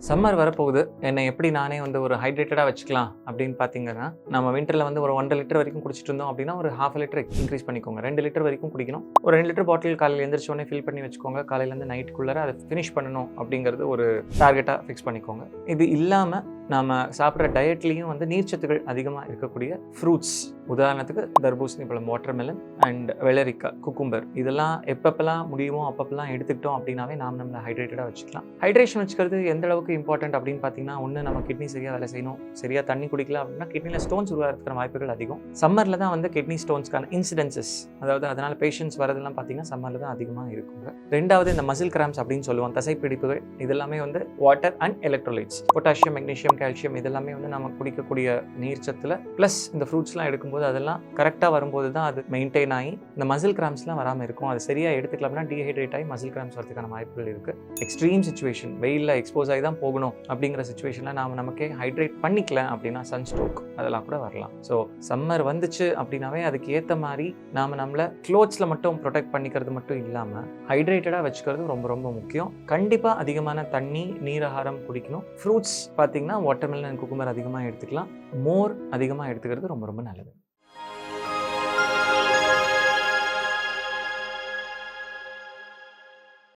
Summer வரப்போகுது. என்னை எப்படி நானே வந்து ஒரு ஹைட்ரேட்டடா வச்சுக்கலாம் அப்படின்னு பார்த்தீங்கன்னா, நம்ம வின்டர்ல வந்து ஒரு 1.5 லிட்டர் வரைக்கும் குடிச்சிட்டு இருந்தோம் அப்படின்னா, ஒரு 1/2 லிட்டர் இன்க்ரீஸ் பண்ணிக்கோங்க. 2 லிட்டர் வரைக்கும் குடிக்கணும். ஒரு 2 லிட்டர் பாட்டில் காலையில எந்திரிச்ச உடனே ஃபில் பண்ணி வச்சுக்கோங்க. காலையிலேருந்து நைட்டுக்குள்ளார அதை ஃபினிஷ் பண்ணணும் அப்படிங்கிறது ஒரு டார்கெட்டா ஃபிக்ஸ் பண்ணிக்கோங்க. இது இல்லாம நாம சாப்பிட்ற டயட்லேயும் வந்து நீர்ச்சத்துக்கள் அதிகமாக இருக்கக்கூடிய ஃப்ரூட்ஸ், உதாரணத்துக்கு தர்பூசணி பழம், வாட்டர்மெலன் அண்ட் வெள்ளரிக்காய், குக்கும்பர், இதெல்லாம் எப்பப்பெல்லாம் முடியுமோ அப்பப்பெல்லாம் எடுத்துக்கிட்டோம் அப்படின்னாவே நாம் நம்மளை ஹைட்ரேட்டடாக வச்சுக்கலாம். ஹைட்ரேஷன் வச்சுக்கிறது எந்த அளவுக்கு இம்பார்ட்டன்ட் அப்படின்னு பார்த்தீங்கன்னா, ஒன்று நம்ம கிட்னி சரியாக வேலை செய்யணும், சரியாக தண்ணி குடிக்கல அப்படின்னா கிட்னியில் ஸ்டோன்ஸ் உருவாகிறதுக்கான வாய்ப்புகள் அதிகம். சம்மரில் தான் வந்து கிட்னி ஸ்டோன்ஸ்க்கான இன்சிடென்சஸ், அதாவது அதனால் பேஷண்ட்ஸ் வரதெல்லாம் பார்த்தீங்கன்னா சம்மரில் தான் அதிகமாக இருக்குங்க. ரெண்டாவது இந்த மசில் கிராம்ஸ் அப்படின்னு சொல்லுவோம், தசைப்பிடிப்புகள், இதெல்லாமே வந்து water and electrolytes, potassium, magnesium, calcium, இதெல்லாமே வந்து நம்ம குடிக்கக்கூடிய நீர் சத்துல ப்ளஸ் இந்த ஃப்ரூட்ஸ்லாம் எடுக்கும்போது அதெல்லாம் கரெக்டாக வரும்போது தான் அது மெயின்டைன் ஆகி இந்த மசில் கிராம்ஸ்லாம் வராமல் இருக்கும். அது சரியாக எடுத்துக்கலாம் அப்படின்னா டீஹைட்ரேட் ஆகி மசில் கிராம்ஸ் வரதுக்கான வாய்ப்புகள் இருக்குது. எக்ஸ்ட்ரீம் சுச்சுவேஷன், வெயிலில் எக்ஸ்போஸ் ஆகி தான் போகணும் அப்படிங்கிற சுச்சுவேஷனில் நாம் நமக்கே ஹைட்ரேட் பண்ணிக்கல அப்படின்னா சன்ஸ்ட்ரோக் அதெல்லாம் கூட வரலாம். ஸோ சம்மர் வந்துச்சு அப்படின்னாவே அதுக்கு ஏற்ற மாதிரி நாம் நம்மளை க்ளோத்ஸில் மட்டும் ப்ரொடெக்ட் பண்ணிக்கிறது மட்டும் இல்லாமல் ஹைட்ரேட்டடாக வச்சுக்கிறது ரொம்ப ரொம்ப முக்கியம். கண்டிப்பாக அதிகமான தண்ணி, நீராகாரம் குடிக்கணும். ஃப்ரூட்ஸ் பார்த்தீங்கன்னா வாட்டர்மெலன் அண்ட் குக்கும்பர் அதிகமாக எடுத்துக்கலாம். மோர் அதிகமாக எடுத்துக்கிறது ரொம்ப ரொம்ப நல்லது.